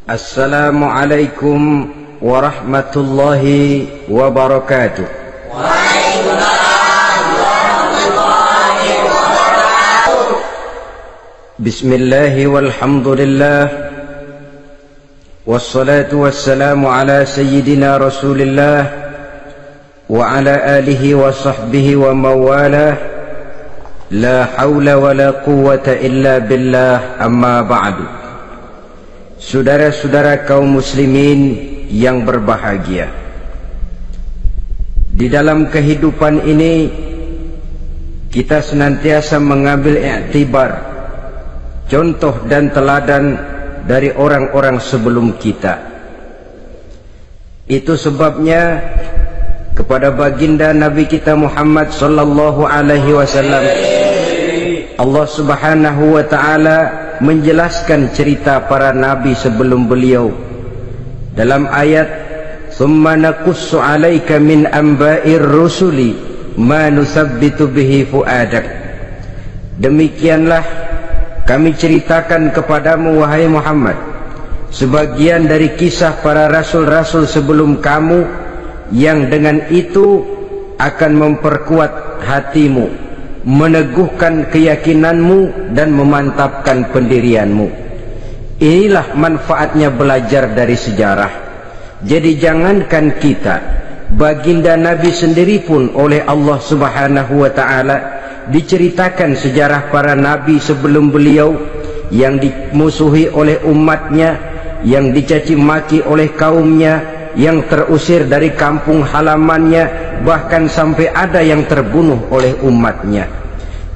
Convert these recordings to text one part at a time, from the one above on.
Assalamualaikum warahmatullahi wabarakatuh. Waalaikumsalam warahmatullahi wabarakatuh. Bismillahi walhamdulillah, wassalatu wassalamu ala sayyidina rasulillah wa ala alihi wa sahbihi wa mawalah. La hawla wa la quwwata illa billah, amma ba'du. Saudara-saudara kaum muslimin yang berbahagia, di dalam kehidupan ini kita senantiasa mengambil iktibar, contoh dan teladan dari orang-orang sebelum kita. Itu sebabnya kepada baginda Nabi kita Muhammad sallallahu alaihi wasallam Allah Subhanahu wa taala menjelaskan cerita para nabi sebelum beliau dalam ayat "Tsumma naqussu 'alaika min amba'ir rusuli ma nusabbitu bihi fu'adak." Demikianlah kami ceritakan kepadamu wahai Muhammad sebagian dari kisah para rasul-rasul sebelum kamu yang dengan itu akan memperkuat hatimu, meneguhkan keyakinanmu dan memantapkan pendirianmu. Inilah manfaatnya belajar dari sejarah. Jadi jangankan kita, baginda Nabi sendiri pun oleh Allah Subhanahu wa taala diceritakan sejarah para nabi sebelum beliau yang dimusuhi oleh umatnya, yang dicaci maki oleh kaumnya, yang terusir dari kampung halamannya, bahkan sampai ada yang terbunuh oleh umatnya.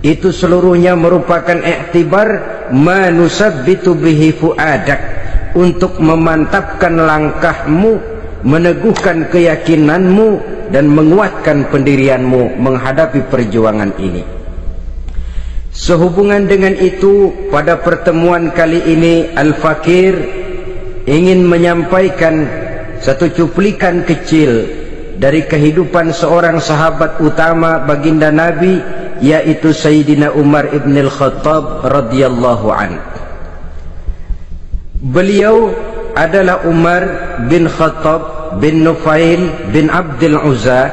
Itu seluruhnya merupakan iktibar manusabbitu bihi fu'adak, untuk memantapkan langkahmu, meneguhkan keyakinanmu dan menguatkan pendirianmu menghadapi perjuangan ini. Sehubungan dengan itu, pada pertemuan kali ini Al-Fakir ingin menyampaikan satu cuplikan kecil dari kehidupan seorang sahabat utama baginda Nabi, yaitu Sayyidina Umar ibn al-Khattab radhiyallahu anhu. Beliau adalah Umar bin Khattab bin Nufail bin Abdul Uzza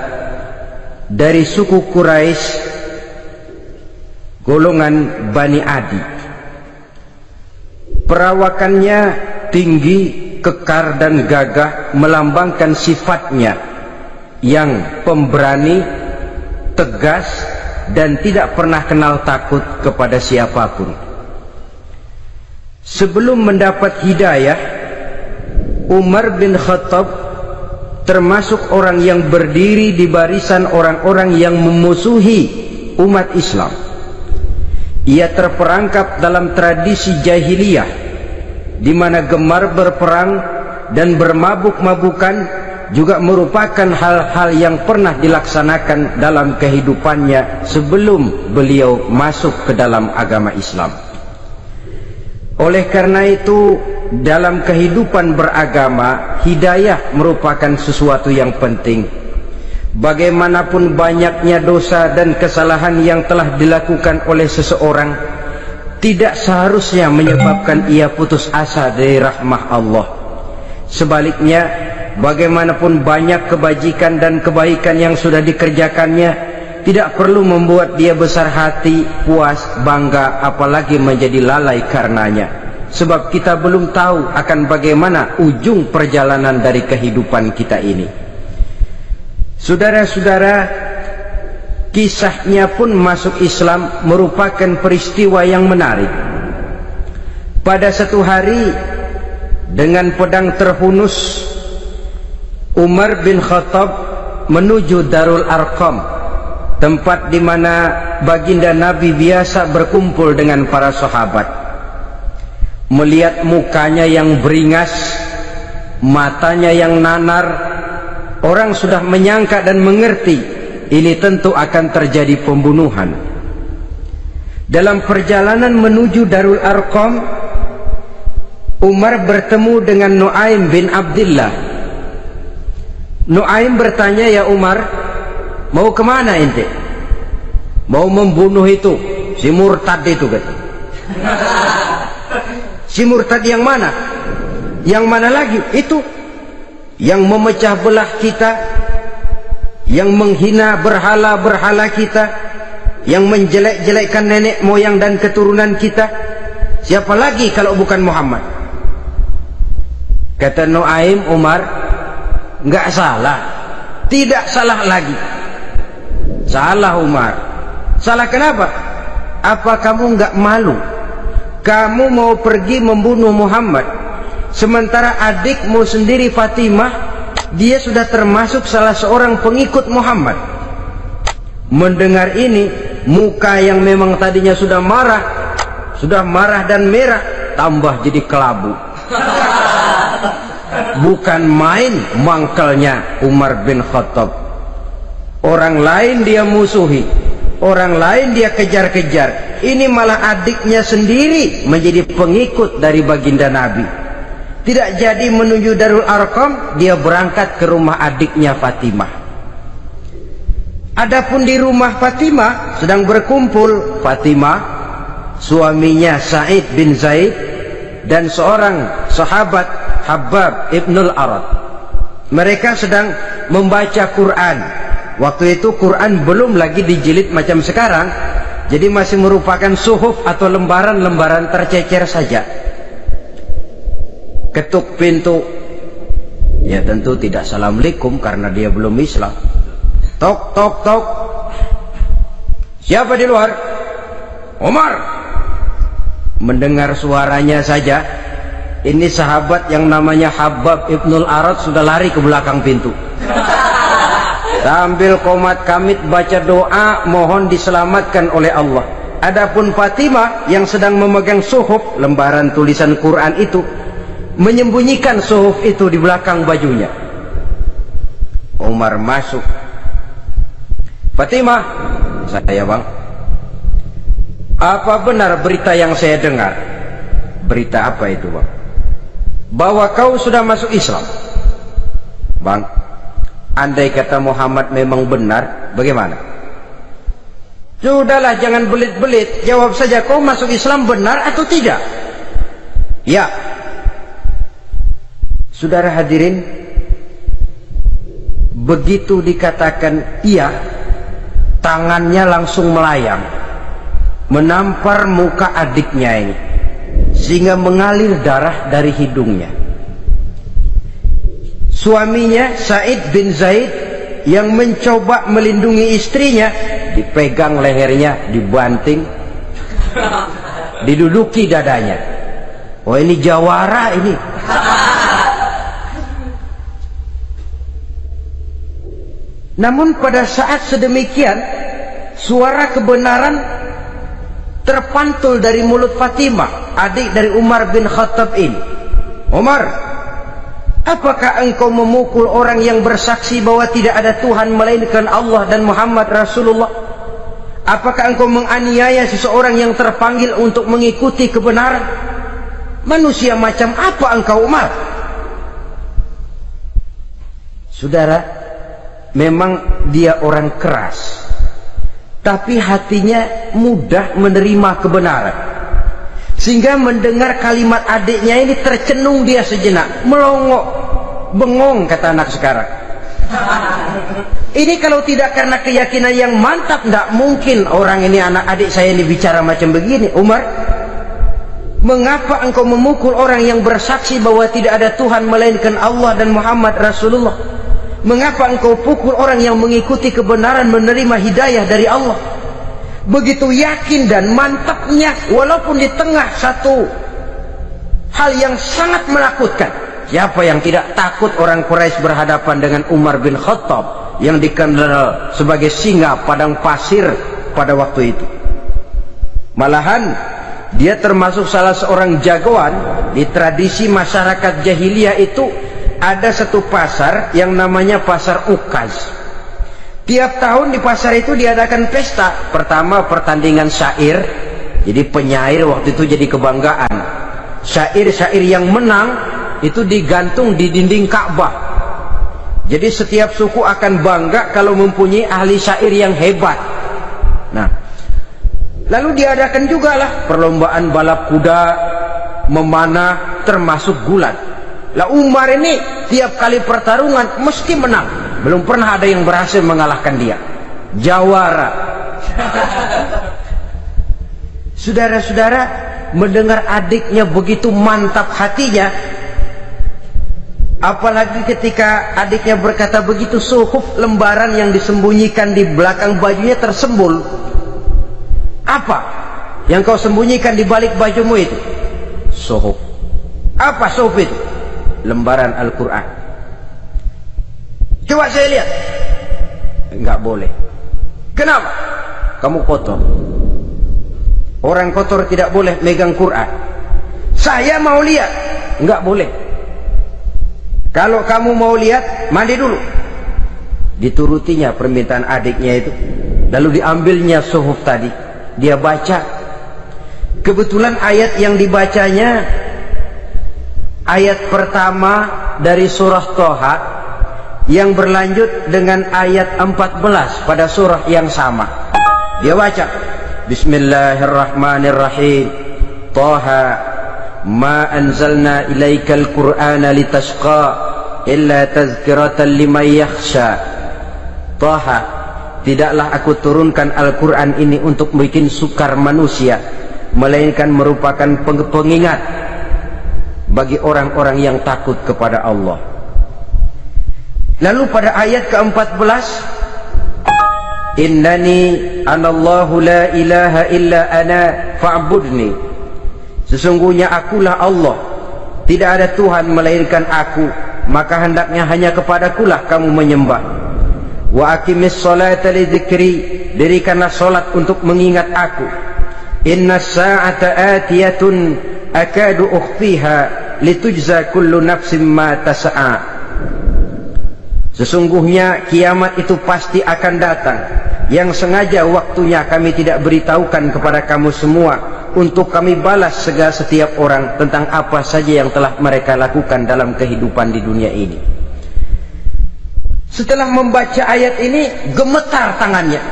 dari suku Quraisy golongan Bani Adi. Perawakannya tinggi, kekar dan gagah, melambangkan sifatnya yang pemberani, tegas dan tidak pernah kenal takut kepada siapapun. Sebelum mendapat hidayah, Umar bin Khattab termasuk orang yang berdiri di barisan orang-orang yang memusuhi umat Islam. Ia terperangkap dalam tradisi jahiliyah di mana gemar berperang dan bermabuk-mabukan juga merupakan hal-hal yang pernah dilaksanakan dalam kehidupannya sebelum beliau masuk ke dalam agama Islam. Oleh karena itu, dalam kehidupan beragama, hidayah merupakan sesuatu yang penting. Bagaimanapun banyaknya dosa dan kesalahan yang telah dilakukan oleh seseorang, tidak seharusnya menyebabkan ia putus asa dari rahmah Allah. Sebaliknya, bagaimanapun banyak kebajikan dan kebaikan yang sudah dikerjakannya, tidak perlu membuat dia besar hati, puas, bangga, apalagi menjadi lalai karenanya. Sebab kita belum tahu akan bagaimana ujung perjalanan dari kehidupan kita ini. Saudara-saudara, kisahnya pun masuk Islam merupakan peristiwa yang menarik. Pada satu hari, dengan pedang terhunus, Umar bin Khattab menuju Darul Arqam, tempat di mana baginda Nabi biasa berkumpul dengan para sahabat. Melihat mukanya yang beringas, matanya yang nanar, orang sudah menyangka dan mengerti ini tentu akan terjadi pembunuhan. Dalam perjalanan menuju Darul Arqam, Umar bertemu dengan Nuaim bin Abdullah. Nuaim bertanya, "Ya Umar, mau kemana ente?" "Mau membunuh itu, si murtad itu," kata. "Si murtad yang mana?" Yang mana lagi? Itu yang memecah belah kita, yang menghina berhala-berhala kita, yang menjelek-jelekkan nenek moyang dan keturunan kita. Siapa lagi kalau bukan Muhammad? Kata Nuaim Umar, enggak salah, tidak salah lagi. Salah Umar. Salah kenapa? Apa kamu enggak malu? Kamu mau pergi membunuh Muhammad, sementara adikmu sendiri Fatimah, dia sudah termasuk salah seorang pengikut Muhammad. Mendengar ini, muka yang memang tadinya sudah marah dan merah, tambah jadi kelabu. Bukan main mangkelnya Umar bin Khattab. Orang lain dia musuhi, orang lain dia kejar-kejar. Ini malah adiknya sendiri menjadi pengikut dari baginda Nabi. Tidak jadi menuju Darul Arqam, dia berangkat ke rumah adiknya Fatimah. Adapun di rumah Fatimah sedang berkumpul Fatimah, suaminya Sa'id bin Zaid, dan seorang sahabat Habbab ibnul Arad. Mereka sedang membaca Quran. Waktu itu Quran belum lagi dijilid macam sekarang, jadi masih merupakan suhuf atau lembaran-lembaran tercecer saja. Ketuk pintu, ya tentu tidak assalamualaikum karena dia belum Islam. Tok tok tok, siapa di luar? Umar. Mendengar suaranya saja, ini sahabat yang namanya Habbab ibnul Arad sudah lari ke belakang pintu. Sambil komat kamit baca doa mohon diselamatkan oleh Allah. Adapun Fatimah yang sedang memegang suhuf, lembaran tulisan Quran itu, menyembunyikan suhuf itu di belakang bajunya. Umar masuk. Fatimah, saya bang, apa benar berita yang saya dengar? Berita apa itu bang? Bahwa kau sudah masuk Islam. Bang, andai kata Muhammad memang benar, bagaimana? Sudahlah, jangan belit-belit, jawab saja, kau masuk Islam benar atau tidak? Ya. Saudara hadirin, begitu dikatakan iya, tangannya langsung melayang, menampar muka adiknya ini, sehingga mengalir darah dari hidungnya. Suaminya Sa'id bin Zaid yang mencoba melindungi istrinya, dipegang lehernya, dibanting, diduduki dadanya. Oh, ini jawara ini. Namun pada saat sedemikian, suara kebenaran terpantul dari mulut Fatimah, adik dari Umar bin Khattab ini. Umar, apakah engkau memukul orang yang bersaksi bahwa tidak ada Tuhan melainkan Allah dan Muhammad Rasulullah? Apakah engkau menganiaya seseorang yang terpanggil untuk mengikuti kebenaran? Manusia macam apa engkau, Umar? Saudara, memang dia orang keras, tapi hatinya mudah menerima kebenaran, sehingga mendengar kalimat adiknya ini tercenung dia sejenak, melongo, bengong kata anak sekarang. Ini kalau tidak karena keyakinan yang mantap, tidak mungkin orang ini, anak adik saya ini bicara macam begini. Umar, mengapa engkau memukul orang yang bersaksi bahwa tidak ada Tuhan melainkan Allah dan Muhammad Rasulullah? Mengapa engkau pukul orang yang mengikuti kebenaran, menerima hidayah dari Allah? Begitu yakin dan mantapnya, walaupun di tengah satu hal yang sangat menakutkan. Siapa yang tidak takut orang Quraisy berhadapan dengan Umar bin Khattab yang dikenal sebagai singa padang pasir pada waktu itu? Malahan dia termasuk salah seorang jagoan di tradisi masyarakat jahiliyah itu. Ada satu pasar yang namanya pasar Ukaz. Tiap tahun di pasar itu diadakan pesta. Pertama pertandingan syair, jadi penyair waktu itu jadi kebanggaan. Syair-syair yang menang itu digantung di dinding Ka'bah. Jadi setiap suku akan bangga kalau mempunyai ahli syair yang hebat. Nah, lalu diadakan juga lah perlombaan balap kuda, memanah, termasuk gulat. Lah Umar ini tiap kali pertarungan mesti menang. Belum pernah ada yang berhasil mengalahkan dia. Jawara. Saudara-saudara, mendengar adiknya begitu mantap hatinya, apalagi ketika adiknya berkata begitu, suhuf, lembaran yang disembunyikan di belakang bajunya tersembul. Apa yang kau sembunyikan di balik bajumu itu? Suhuf. Apa suhuf itu? Lembaran Al-Quran. Coba saya lihat. Enggak boleh. Kenapa? Kamu kotor. Orang kotor tidak boleh megang Quran. Saya mau lihat. Enggak boleh. Kalau kamu mau lihat, mandi dulu. Diturutinya permintaan adiknya itu. Lalu diambilnya suhuf tadi. Dia baca. Kebetulan ayat yang dibacanya ayat pertama dari surah Toha yang berlanjut dengan ayat 14 pada surah yang sama. Dia baca, Bismillahirrahmanirrahim. Toha ma anzalna ilaikal qur'ana litashqa illa tazkiratan liman yakhsha. Toha, tidaklah aku turunkan Al-Quran ini untuk bikin sukar manusia, melainkan merupakan pengingat bagi orang-orang yang takut kepada Allah. Lalu pada ayat ke-14, Innani anallahu la ilaha illa ana fa'budni. Sesungguhnya akulah Allah, tidak ada Tuhan melainkan aku, maka hendaknya hanya kepadakulah kamu menyembah. Wa aqimis salata li dzikri, dirikanlah salat untuk mengingat aku. Inna sa'ata atiyatun akadu ukhfiha litujza kullu nafsin ma tas'a. Sesungguhnya kiamat itu pasti akan datang, yang sengaja waktunya kami tidak beritahukan kepada kamu semua, untuk kami balas segala setiap orang tentang apa saja yang telah mereka lakukan dalam kehidupan di dunia ini. Setelah membaca ayat ini, gemetar tangannya.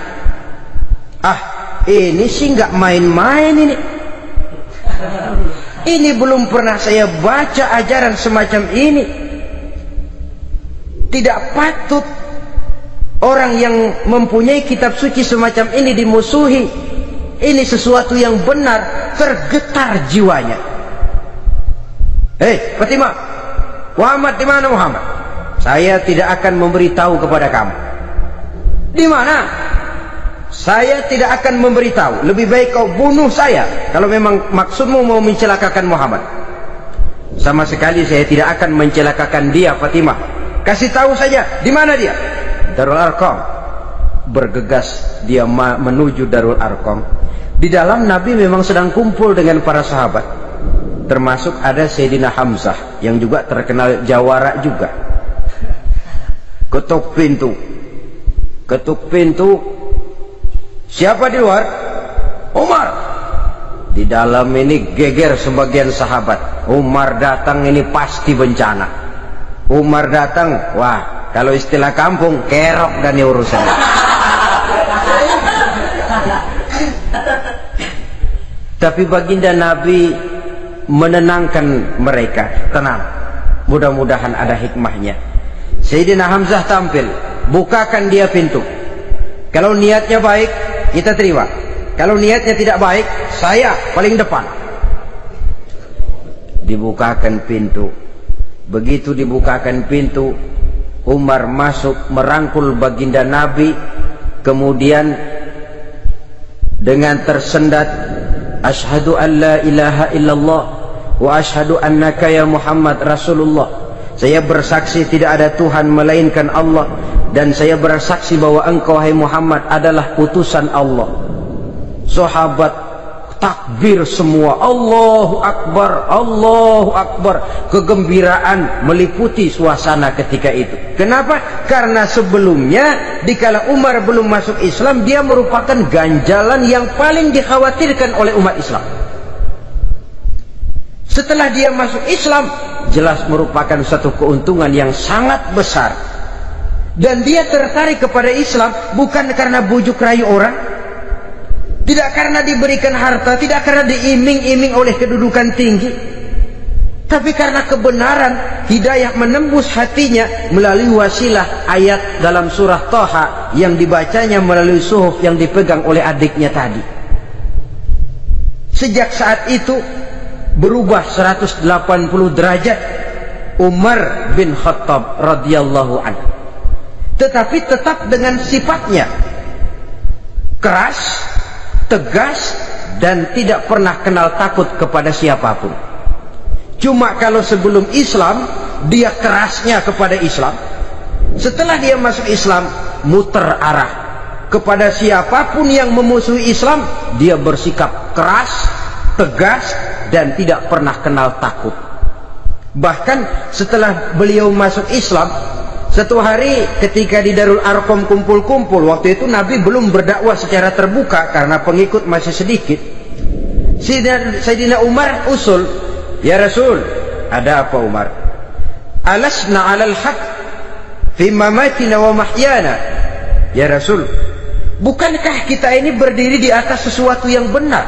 Ah, ini sih nggak main-main ini. Ini belum pernah saya baca ajaran semacam ini. Tidak patut orang yang mempunyai kitab suci semacam ini dimusuhi. Ini sesuatu yang benar. Tergetar jiwanya. Hei Fatimah, Muhammad di mana Muhammad? Saya tidak akan memberitahu kepada kamu. Di mana? Saya tidak akan memberitahu. Lebih baik kau bunuh saya kalau memang maksudmu mau mencelakakan Muhammad. Sama sekali saya tidak akan mencelakakan dia, Fatimah. Kasih tahu saja, di mana dia? Darul Arqam. Bergegas dia menuju Darul Arqam. Di dalam Nabi memang sedang kumpul dengan para sahabat. Termasuk ada Sayyidina Hamzah yang juga terkenal jawara juga. Ketuk pintu. Ketuk pintu. Siapa di luar? Umar. Di dalam ini geger sebagian sahabat. Umar datang ini pasti bencana. Umar datang, wah, kalau istilah kampung, kerok dan urusan. Tapi baginda Nabi menenangkan mereka. Tenang, mudah-mudahan ada hikmahnya. Sayyidina Hamzah tampil, bukakan dia pintu. Kalau niatnya baik, kita terima. Kalau niatnya tidak baik, saya paling depan. Dibukakan pintu. Begitu dibukakan pintu, Umar masuk merangkul baginda Nabi, kemudian dengan tersendat, Asyhadu an la ilaha illallah wa asyhadu annaka ya Muhammad Rasulullah. Saya bersaksi tidak ada Tuhan melainkan Allah, dan saya bersaksi bahwa engkau hai Muhammad adalah utusan Allah. Sahabat takbir semua, Allahu Akbar, Allahu Akbar. Kegembiraan meliputi suasana ketika itu. Kenapa? Karena sebelumnya dikala Umar belum masuk Islam, dia merupakan ganjalan yang paling dikhawatirkan oleh umat Islam. Setelah dia masuk Islam, jelas merupakan satu keuntungan yang sangat besar. Dan dia tertarik kepada Islam bukan karena bujuk rayu orang, tidak karena diberikan harta, tidak karena diiming-iming oleh kedudukan tinggi, Tapi karena kebenaran, hidayah menembus hatinya melalui wasilah ayat dalam surah Thaha yang dibacanya melalui suhuf yang dipegang oleh adiknya tadi. Sejak saat itu berubah 180 derajat Umar bin Khattab radhiyallahu anhu. Tetapi tetap dengan sifatnya keras, tegas, dan tidak pernah kenal takut kepada siapapun. Cuma kalau sebelum Islam dia kerasnya kepada Islam, setelah dia masuk Islam muter arah kepada siapapun yang memusuhi Islam, dia bersikap keras, tegas, dan tidak pernah kenal takut. Bahkan setelah beliau masuk Islam, satu hari ketika di Darul Arqam kumpul-kumpul, waktu itu Nabi belum berdakwah secara terbuka karena pengikut masih sedikit. Sayyidina Umar usul, "Ya Rasul, ada apa Umar? Alasna 'alal haq fi mamatina wa mahyana." Ya Rasul, bukankah kita ini berdiri di atas sesuatu yang benar?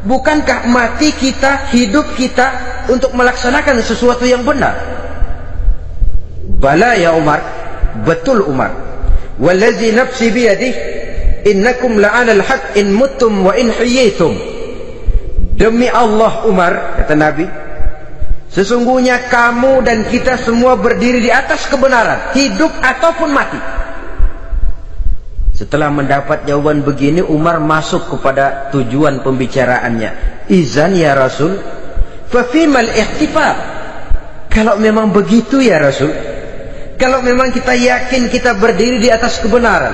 Bukankah mati kita, hidup kita untuk melaksanakan sesuatu yang benar? Bala ya Umar, betul Umar. Wallazi nafsi biyadih, innakum la'alal haq in muttum wa in hiyitum. Demi Allah Umar, kata Nabi, sesungguhnya kamu dan kita semua berdiri di atas kebenaran, hidup ataupun mati. Setelah mendapat jawaban begini, Umar masuk kepada tujuan pembicaraannya. Izan ya Rasul, fafimal ihtifal. Kalau memang begitu ya Rasul, kalau memang kita yakin kita berdiri di atas kebenaran,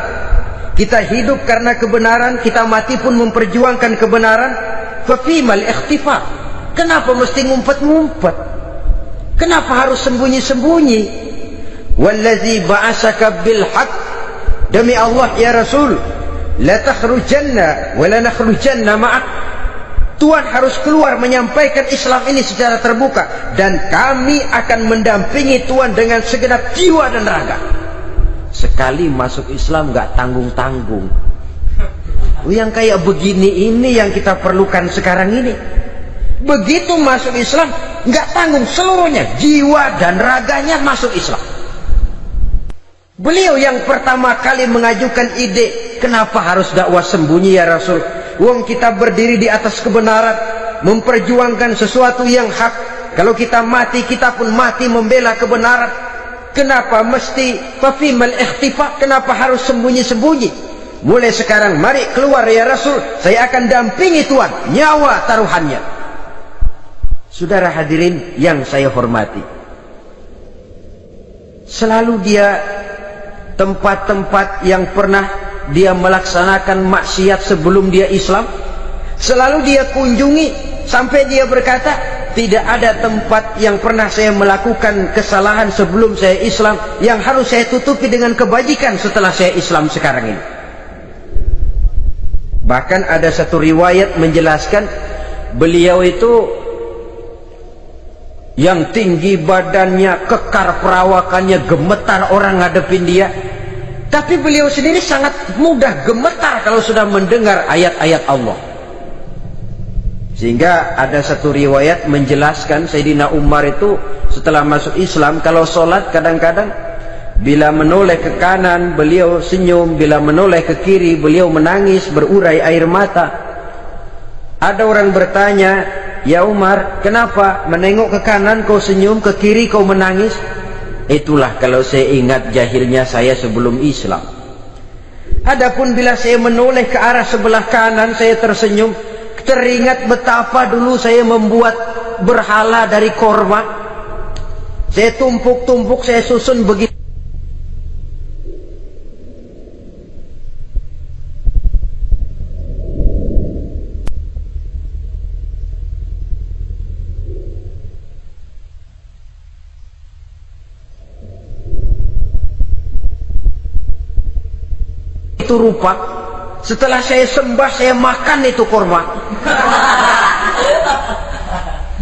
kita hidup karena kebenaran, kita mati pun memperjuangkan kebenaran, fafimal ikhtifa. Kenapa mesti ngumpet-ngumpet? Kenapa harus sembunyi-sembunyi? Wallazi ba'asaka bil haq, demi Allah ya Rasul, la takhrujanna wa la nakhrujanna ma'ak. Tuhan harus keluar menyampaikan Islam ini secara terbuka, dan kami akan mendampingi Tuhan dengan segenap jiwa dan raga. Sekali masuk Islam gak tanggung-tanggung. Yang kayak begini ini yang kita perlukan sekarang ini. Begitu masuk Islam nggak tanggung seluruhnya, jiwa dan raganya masuk Islam. Beliau yang pertama kali mengajukan ide, kenapa harus dakwah sembunyi ya Rasul? Wong kita berdiri di atas kebenaran, memperjuangkan sesuatu yang hak. Kalau kita mati, kita pun mati membela kebenaran. Kenapa mesti fafimal ikhtifa? Kenapa harus sembunyi-sembunyi? Mulai sekarang mari keluar ya Rasul, saya akan dampingi Tuhan, nyawa taruhannya. Saudara hadirin yang saya hormati, selalu dia tempat-tempat yang pernah dia melaksanakan maksiat sebelum dia Islam, selalu dia kunjungi, sampai dia berkata, tidak ada tempat yang pernah saya melakukan kesalahan sebelum saya Islam yang harus saya tutupi dengan kebajikan setelah saya Islam sekarang ini. Bahkan ada satu riwayat menjelaskan beliau itu yang tinggi badannya, kekar perawakannya, gemetar orang ngadepin dia. Tapi beliau sendiri sangat mudah gemetar kalau sudah mendengar ayat-ayat Allah. Sehingga ada satu riwayat menjelaskan Sayyidina Umar itu setelah masuk Islam, kalau sholat kadang-kadang bila menoleh ke kanan beliau senyum, bila menoleh ke kiri beliau menangis berurai air mata. Ada orang bertanya, ya Umar, kenapa menengok ke kanan kau senyum, ke kiri kau menangis? Itulah kalau saya ingat jahilnya saya sebelum Islam. Adapun bila saya menoleh ke arah sebelah kanan saya tersenyum, teringat betapa dulu saya membuat berhala dari korma. Saya tumpuk-tumpuk, saya susun begitu. Itu rupa, setelah saya sembah saya makan itu korma.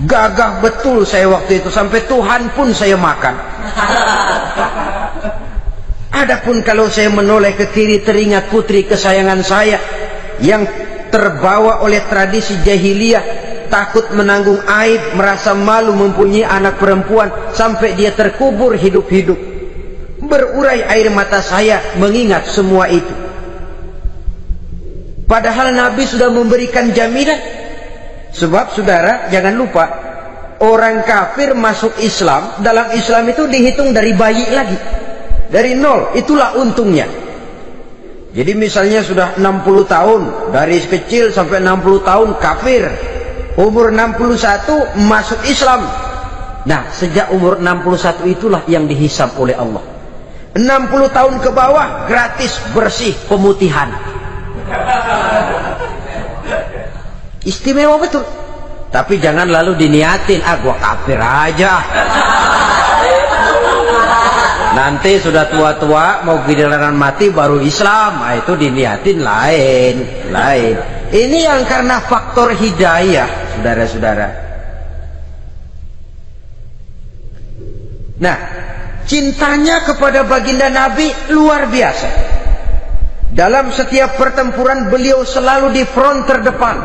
Gagah betul saya waktu itu, sampai Tuhan pun saya makan. Adapun kalau saya menoleh ke kiri teringat putri kesayangan saya yang terbawa oleh tradisi jahiliyah, takut menanggung aib, merasa malu mempunyai anak perempuan, sampai dia terkubur hidup-hidup. Berurai air mata saya mengingat semua itu. Padahal Nabi sudah memberikan jaminan. Sebab saudara jangan lupa, orang kafir masuk Islam, dalam Islam itu dihitung dari bayi lagi, dari nol. Itulah untungnya. Jadi misalnya sudah 60 tahun, dari kecil sampai 60 tahun kafir, umur 61 masuk Islam. Nah, sejak umur 61 itulah yang dihisab oleh Allah. 60 tahun ke bawah gratis bersih pemutihan. Istimewa betul. Tapi jangan lalu diniatin, gua kafir aja. Nanti sudah tua-tua mau giliran mati baru Islam. Nah, itu diniatin lain. Ini yang karena faktor hidayah, saudara-saudara. Nah, cintanya kepada baginda Nabi luar biasa. Dalam setiap pertempuran beliau selalu di front terdepan.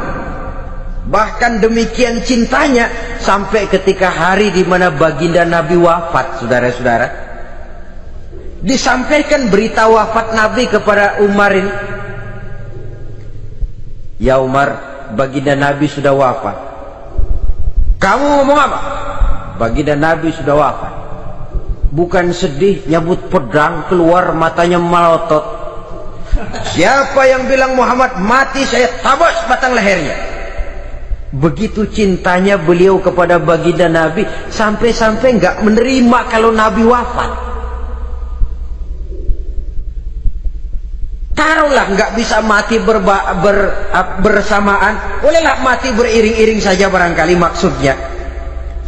Bahkan demikian cintanya sampai ketika hari di mana baginda Nabi wafat, saudara-saudara, disampaikan berita wafat Nabi kepada Umar ini. Ya Umar, baginda Nabi sudah wafat. Kamu ngomong apa? Baginda Nabi sudah wafat. Bukan sedih, nyabut pedang, keluar matanya melotot. Siapa yang bilang Muhammad mati, saya tabas batang lehernya. Begitu cintanya beliau kepada baginda Nabi, sampai-sampai nggak menerima kalau Nabi wafat. Taruhlah nggak bisa mati bersamaan, bolehlah mati beriring-iring saja barangkali maksudnya.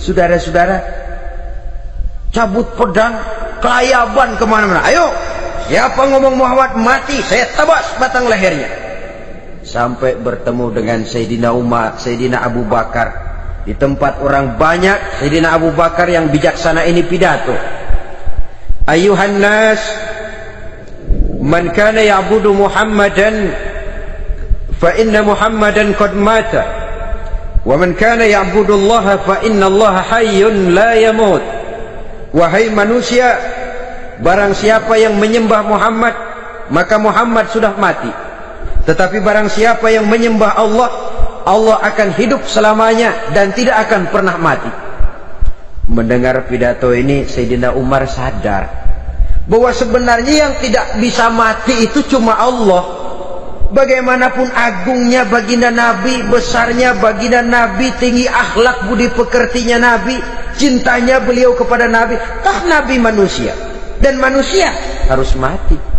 Saudara-saudara, cabut pedang, kelayaban kemana-mana. Ayo, siapa ngomong Muhammad mati, saya tabas batang lehernya. Sampai bertemu dengan Sayyidina Umar, Sayyidina Abu Bakar. Di tempat orang banyak, Sayyidina Abu Bakar yang bijaksana ini pidato. Ayuhan nas, man kana ya'budu Muhammadan fa inna Muhammadan qad mata, wa man kana ya'budu Allah fa inna Allah hayyun la yamut. Wahai manusia, barang siapa yang menyembah Muhammad, maka Muhammad sudah mati. Tetapi barang siapa yang menyembah Allah, Allah akan hidup selamanya dan tidak akan pernah mati. Mendengar pidato ini, Sayyidina Umar sadar bahwa sebenarnya yang tidak bisa mati itu cuma Allah. Bagaimanapun agungnya baginda Nabi, besarnya baginda Nabi, tinggi akhlak budi pekertinya Nabi, cintanya beliau kepada Nabi, toh Nabi manusia dan manusia harus mati.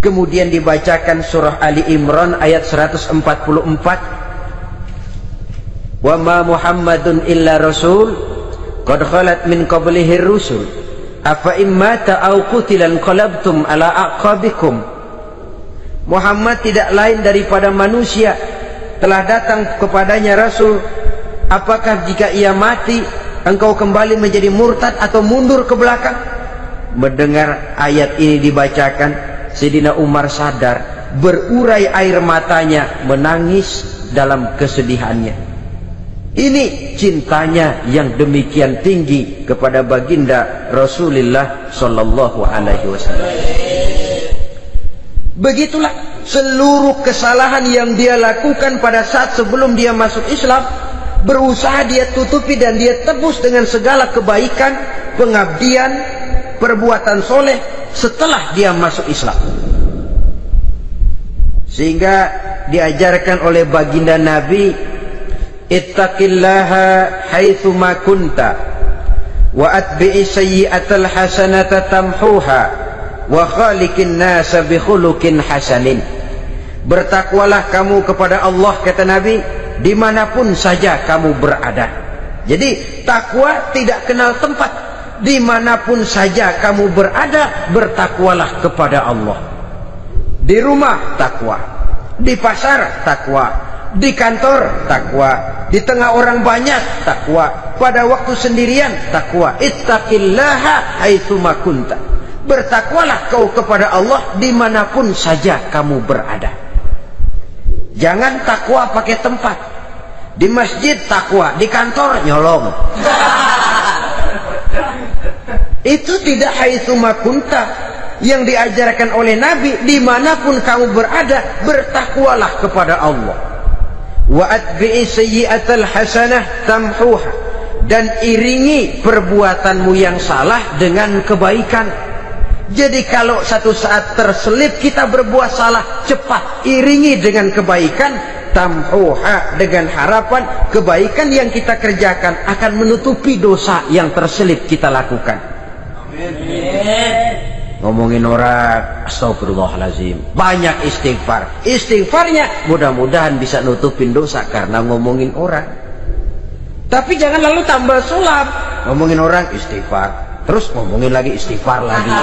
Kemudian dibacakan surah Ali Imran ayat 144. Wa ma Muhammadun illa rasul qad khalat min qablihi rusul afa immata aw qutilan qalabtum ala aqabikum. Muhammad tidak lain daripada manusia, telah datang kepadanya rasul. Apakah jika ia mati engkau kembali menjadi murtad atau mundur ke belakang? Mendengar ayat ini dibacakan, Sayyidina Umar sadar, berurai air matanya, menangis dalam kesedihannya. Ini cintanya yang demikian tinggi kepada baginda Rasulullah sallallahu alaihi wasallam. Begitulah seluruh kesalahan yang dia lakukan pada saat sebelum dia masuk Islam, berusaha dia tutupi dan dia tebus dengan segala kebaikan, pengabdian, perbuatan soleh setelah dia masuk Islam. Sehingga diajarkan oleh baginda Nabi, ittaqillaha haitsu ma kunta wa atbi'i sayyi'atal hasanata tamhuha wa khaliqin nasa bi khuluqin hasanin. Bertakwalah kamu kepada Allah, kata Nabi, dimanapun saja kamu berada. Jadi takwa tidak kenal tempat. Dimanapun saja kamu berada, bertakwalah kepada Allah. Di rumah takwa, di pasar takwa, di kantor takwa, di tengah orang banyak takwa, pada waktu sendirian takwa. Ittaqillaha haitsu ma kunta. Bertakwalah kau kepada Allah dimanapun saja kamu berada. Jangan takwa pakai tempat. Di masjid takwa, di kantor nyolong. Itu tidak haitsu makunta, yang diajarkan oleh Nabi. Dimanapun kamu berada, bertakwalah kepada Allah. Wa atbi'i sayyi'atal hasanah tamhuha, dan iringi perbuatanmu yang salah dengan kebaikan. Jadi kalau satu saat terselip kita berbuat salah, cepat iringi dengan kebaikan. Tamhuha, dengan harapan kebaikan yang kita kerjakan akan menutupi dosa yang terselip kita lakukan. Amin. Ngomongin orang, astagfirullahaladzim, banyak istighfar. Istighfarnya mudah-mudahan bisa nutupin dosa karena ngomongin orang. Tapi jangan lalu tambah sulap, ngomongin orang istighfar, terus ngomongin lagi istighfar lagi.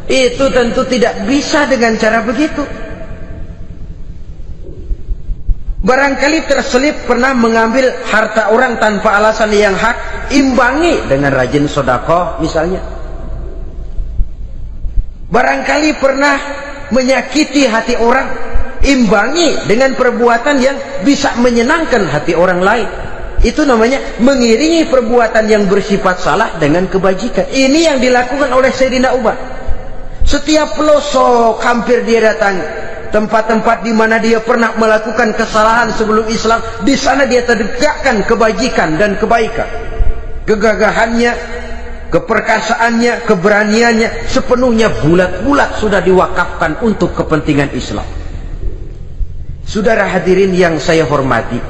Itu tentu tidak bisa dengan cara begitu. Barangkali terselip pernah mengambil harta orang tanpa alasan yang hak, imbangi dengan rajin sedekah misalnya. Barangkali pernah menyakiti hati orang, imbangi dengan perbuatan yang bisa menyenangkan hati orang lain. Itu namanya mengiringi perbuatan yang bersifat salah dengan kebajikan. Ini yang dilakukan oleh Sayyidina Umar. Setiap pelosok hampir dia datangi. Tempat-tempat di mana dia pernah melakukan kesalahan sebelum Islam, di sana dia tegakkan kebajikan dan kebaikan. Kegagahannya, keperkasaannya, keberaniannya sepenuhnya bulat-bulat sudah diwakafkan untuk kepentingan Islam. Saudara hadirin yang saya hormati,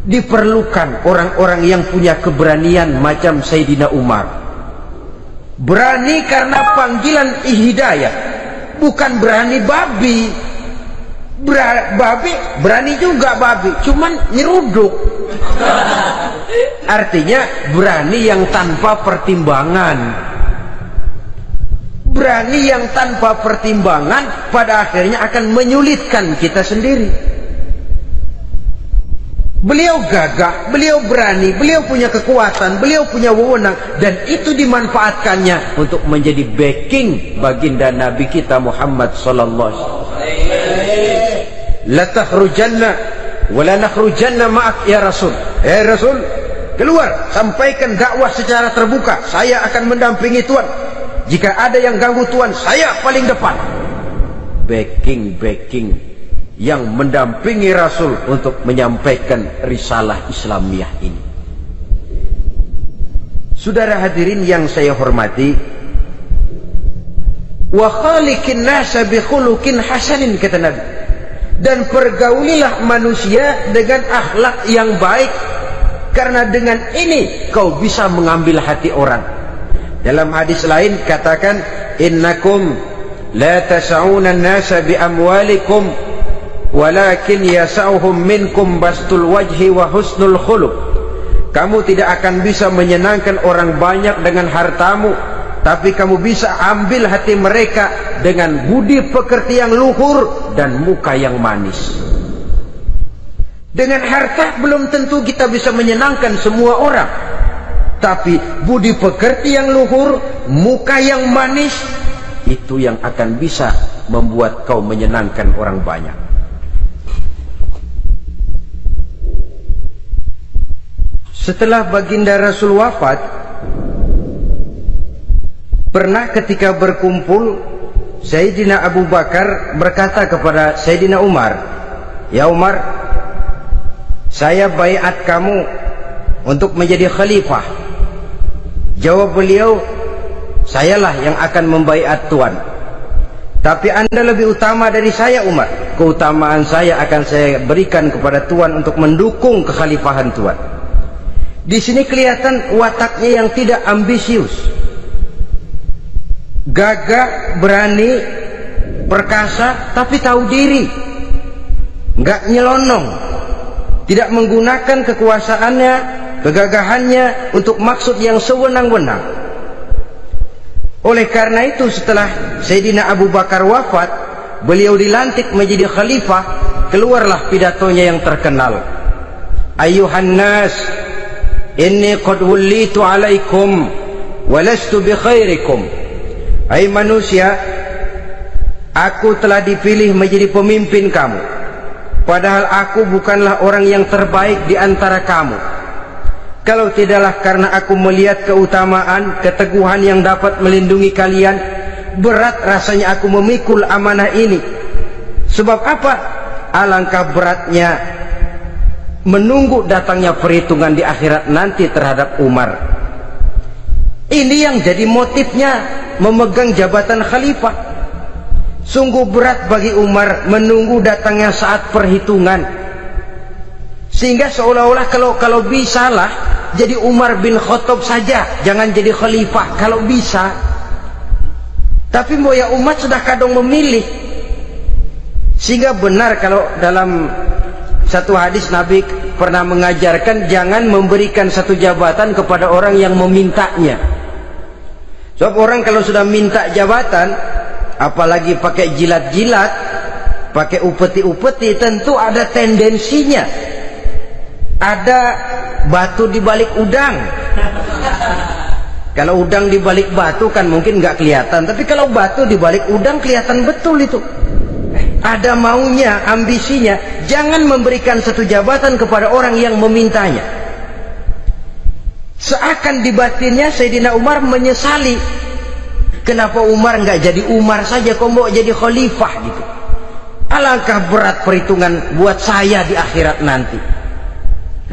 diperlukan orang-orang yang punya keberanian macam Sayyidina Umar. Berani karena panggilan hidayah, bukan berani babi. Babi berani juga, babi cuman nyeruduk. Artinya berani yang tanpa pertimbangan. Berani yang tanpa pertimbangan pada akhirnya akan menyulitkan kita sendiri. Beliau gagah, beliau berani, beliau punya kekuatan, beliau punya wewenang, dan itu dimanfaatkannya untuk menjadi backing baginda Nabi kita Muhammad sallallahu alaihi wasallam. La takhrujanna wa la nakhrujanna ma'ak ya Rasul. Rasul, keluar, sampaikan dakwah secara terbuka. Saya akan mendampingi Tuhan. Jika ada yang ganggu Tuhan, saya paling depan. Backing yang mendampingi Rasul untuk menyampaikan risalah Islamiyah ini. Saudara hadirin yang saya hormati, wa khaliqin nasa bi khuluqin hasanin, kata Nabi, dan pergaulilah manusia dengan akhlak yang baik, karena dengan ini kau bisa mengambil hati orang. Dalam hadis lain katakan, innakum la tas'una an-nasa bi amwalikum walakin yas'uhum minkum bastul wajhi wa husnul khuluq. Kamu tidak akan bisa menyenangkan orang banyak dengan hartamu, tapi kamu bisa ambil hati mereka dengan budi pekerti yang luhur dan muka yang manis. Dengan harta belum tentu kita bisa menyenangkan semua orang, tapi budi pekerti yang luhur, muka yang manis, itu yang akan bisa membuat kau menyenangkan orang banyak. Setelah baginda Rasul wafat, pernah ketika berkumpul, Sayyidina Abu Bakar berkata kepada Sayyidina Umar, ya Umar, saya baiat kamu untuk menjadi khalifah. Jawab beliau, sayalah yang akan membaiat Tuan. Tapi Anda lebih utama dari saya Umar. Keutamaan saya akan saya berikan kepada Tuan untuk mendukung kekhalifahan Tuan. Di sini kelihatan wataknya yang tidak ambisius. Gagah, berani, perkasa, tapi tahu diri, nggak nyelonong, tidak menggunakan kekuasaannya, kegagahannya untuk maksud yang sewenang-wenang. Oleh karena itu, setelah Sayyidina Abu Bakar wafat, beliau dilantik menjadi khalifah. Keluarlah pidatonya yang terkenal, Ayyuhan nas, inni qad wullitu alaikum walastu bi khairikum. Hai manusia, aku telah dipilih menjadi pemimpin kamu, padahal aku bukanlah orang yang terbaik di antara kamu. Kalau tidaklah karena aku melihat keutamaan, keteguhan yang dapat melindungi kalian, berat rasanya aku memikul amanah ini. Sebab apa? Alangkah beratnya menunggu datangnya perhitungan di akhirat nanti terhadap Umar. Ini yang jadi motifnya memegang jabatan khalifah. Sungguh berat bagi Umar menunggu datangnya saat perhitungan, sehingga seolah-olah kalau bisalah jadi Umar bin Khattab saja, jangan jadi khalifah kalau bisa. Tapi moya umat sudah kadang memilih. Sehingga benar kalau dalam satu hadis Nabi pernah mengajarkan jangan memberikan satu jabatan kepada orang yang memintanya. Sebab orang kalau sudah minta jabatan, apalagi pakai jilat-jilat, pakai upeti-upeti, tentu ada tendensinya. Ada batu di balik udang. Kalau udang di balik batu kan mungkin nggak kelihatan, tapi kalau batu di balik udang kelihatan betul itu. Ada maunya, ambisinya. Jangan memberikan satu jabatan kepada orang yang memintanya. Seakan di batinnya Sayyidina Umar menyesali, kenapa Umar nggak jadi Umar saja, kok mau jadi khalifah gitu. Alangkah berat perhitungan buat saya di akhirat nanti.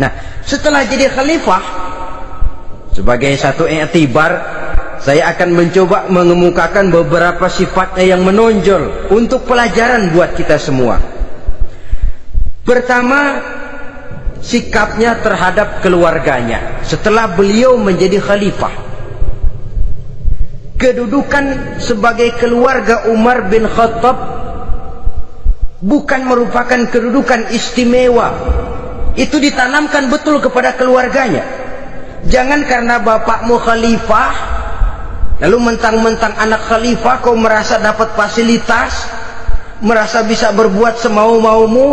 Nah, setelah jadi khalifah, sebagai satu i'tibar, saya akan mencoba mengemukakan beberapa sifatnya yang menonjol untuk pelajaran buat kita semua. Pertama, sikapnya terhadap keluarganya setelah beliau menjadi khalifah. Kedudukan sebagai keluarga Umar bin Khattab bukan merupakan kedudukan istimewa. Itu ditanamkan betul kepada keluarganya. Jangan karena bapakmu khalifah, lalu mentang-mentang anak khalifah kau merasa dapat fasilitas, merasa bisa berbuat semau-maumu.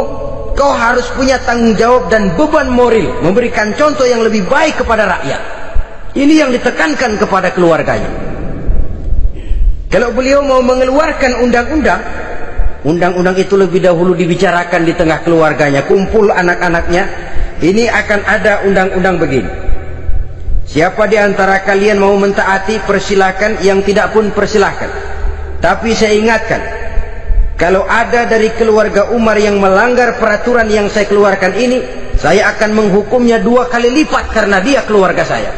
Kau harus punya tanggung jawab dan beban moral, memberikan contoh yang lebih baik kepada rakyat. Ini yang ditekankan kepada keluarganya. Kalau beliau mau mengeluarkan undang-undang, undang-undang itu lebih dahulu dibicarakan di tengah keluarganya, kumpul anak-anaknya. Ini akan ada undang-undang begini. Siapa di antara kalian mau mentaati, persilakan, yang tidak pun persilakan. Tapi saya ingatkan, kalau ada dari keluarga Umar yang melanggar peraturan yang saya keluarkan ini, saya akan menghukumnya 2 kali lipat karena dia keluarga saya.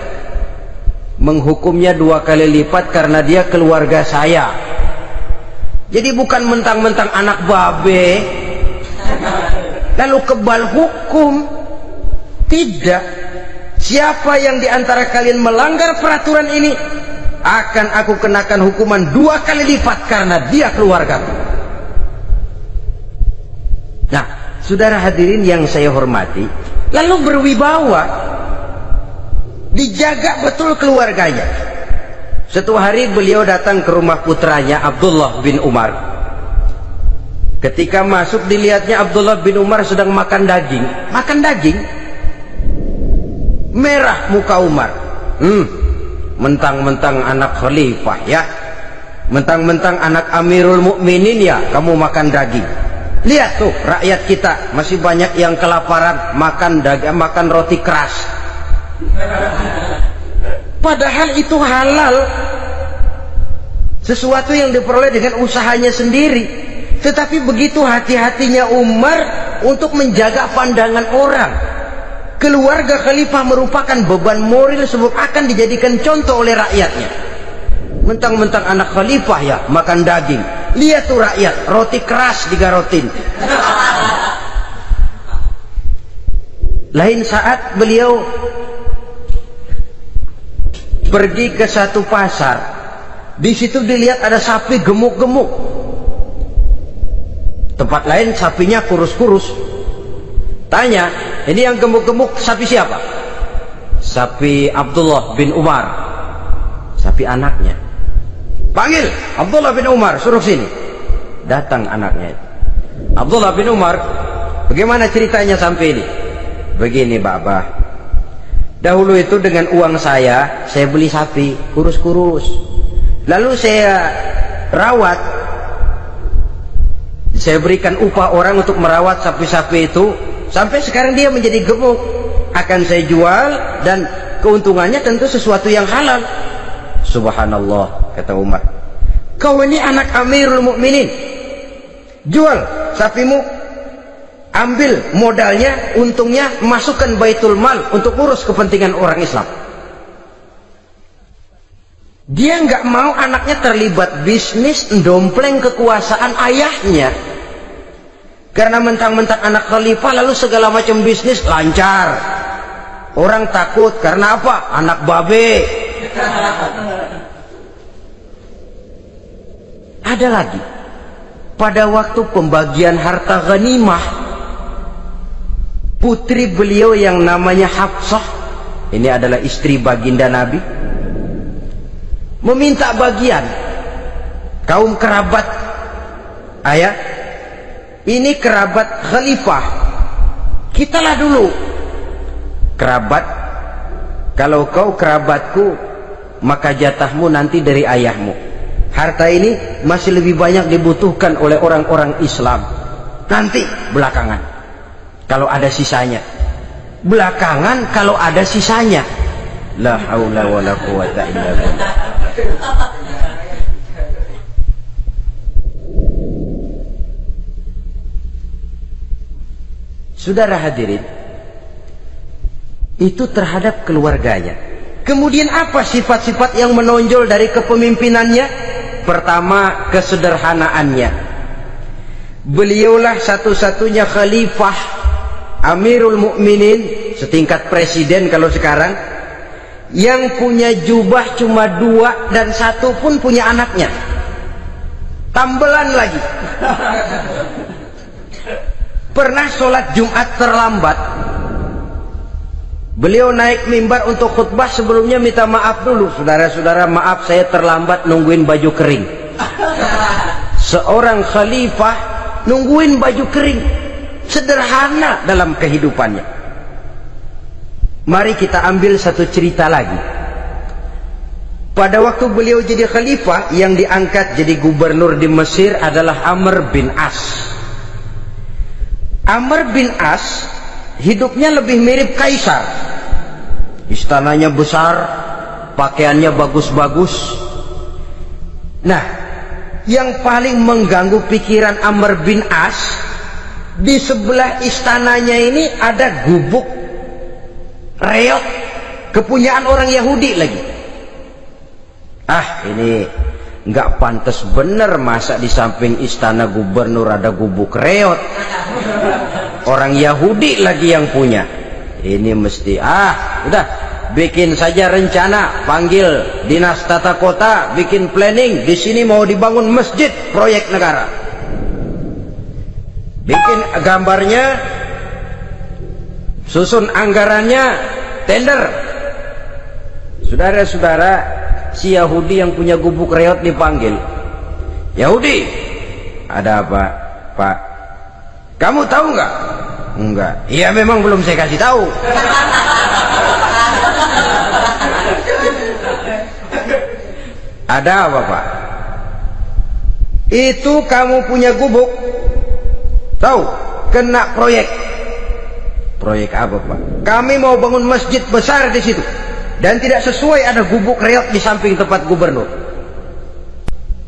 Menghukumnya 2 kali lipat karena dia keluarga saya. Jadi bukan mentang-mentang anak babe lalu kebal hukum. Tidak. Siapa yang diantara kalian melanggar peraturan ini, akan aku kenakan hukuman 2 kali lipat karena dia keluargaku. Nah, saudara hadirin yang saya hormati, lalu berwibawa, dijaga betul keluarganya. Suatu hari beliau datang ke rumah putranya Abdullah bin Umar. Ketika masuk, dilihatnya Abdullah bin Umar sedang makan daging. Makan daging, merah muka Umar. Mentang-mentang anak khalifah ya, mentang-mentang anak Amirul Mukminin ya, kamu makan daging. Lihat tuh, rakyat kita masih banyak yang kelaparan, makan daging, makan roti keras. Padahal itu halal, sesuatu yang diperoleh dengan usahanya sendiri. Tetapi begitu hati-hatinya Umar untuk menjaga pandangan orang. Keluarga khalifah merupakan beban moral, sebab akan dijadikan contoh oleh rakyatnya. Mentang-mentang anak khalifah ya, makan daging. Lihat tuh rakyat, roti keras digarotin. Lain saat beliau pergi ke satu pasar. Di situ dilihat ada sapi gemuk-gemuk. Tempat lain sapinya kurus-kurus. Tanya, ini yang gemuk-gemuk sapi siapa? Sapi Abdullah bin Umar, sapi anaknya. Panggil Abdullah bin Umar, suruh sini. Datang anaknya. Abdullah bin Umar, bagaimana ceritanya sampai ini? Begini Bapak, dahulu itu dengan uang saya beli sapi kurus-kurus, lalu saya rawat. Saya berikan upah orang untuk merawat sapi-sapi itu, sampai sekarang dia menjadi gemuk. Akan saya jual, dan keuntungannya tentu sesuatu yang halal. Subhanallah, kata Umar, kau ini anak Amirul Mukminin, jual sapimu, ambil modalnya, untungnya masukkan Baitul Mal untuk urus kepentingan orang Islam. Dia nggak mau anaknya terlibat bisnis dompleng kekuasaan ayahnya. Karena mentang-mentang anak khalifah lalu segala macam bisnis lancar. Orang takut karena apa? Anak babe. Ada lagi, pada waktu pembagian harta ghanimah, putri beliau yang namanya Hafsah, ini adalah istri baginda Nabi, meminta bagian. Kaum kerabat ayah, ini kerabat khalifah, kitalah dulu kerabat. Kalau kau kerabatku, maka jatahmu nanti dari ayahmu. Harta ini masih lebih banyak dibutuhkan oleh orang-orang Islam. Nanti belakangan, kalau ada sisanya. Belakangan kalau ada sisanya. La haula wala quwata illa billah. Saudara hadirin, itu terhadap keluarganya. Kemudian apa sifat-sifat yang menonjol dari kepemimpinannya? Pertama, kesederhanaannya. Beliaulah satu-satunya khalifah, Amirul Mukminin, setingkat presiden kalau sekarang, yang punya jubah cuma 2 dan 1 pun punya anaknya. Tambelan lagi. Pernah sholat Jumat terlambat, beliau naik mimbar untuk khutbah, sebelumnya minta maaf dulu. Saudara-saudara, maaf saya terlambat nungguin baju kering. Seorang khalifah nungguin baju kering, sederhana dalam kehidupannya. Mari kita ambil satu cerita lagi. Pada waktu beliau jadi khalifah, yang diangkat jadi gubernur di Mesir adalah Amr bin As. Amr bin As hidupnya lebih mirip kaisar. Istananya besar, pakaiannya bagus-bagus. Nah, yang paling mengganggu pikiran Amr bin As, di sebelah istananya ini ada gubuk reot, kepunyaan orang Yahudi lagi. Ini nggak pantas bener, masa di samping istana gubernur ada gubuk reot, orang Yahudi lagi yang punya. Ini mesti udah bikin saja rencana, panggil dinas tata kota, bikin planning, di sini mau dibangun masjid proyek negara, bikin gambarnya, susun anggarannya, tender. Saudara-saudara, si Yahudi yang punya gubuk reot dipanggil. Yahudi, ada apa Pak? Kamu tahu nggak? Enggak. Iya, memang belum saya kasih tahu. Ada apa Pak? Itu kamu punya gubuk, tahu, kena proyek. Proyek apa Pak? Kami mau bangun masjid besar di situ, dan tidak sesuai ada gubuk reot di samping tempat gubernur.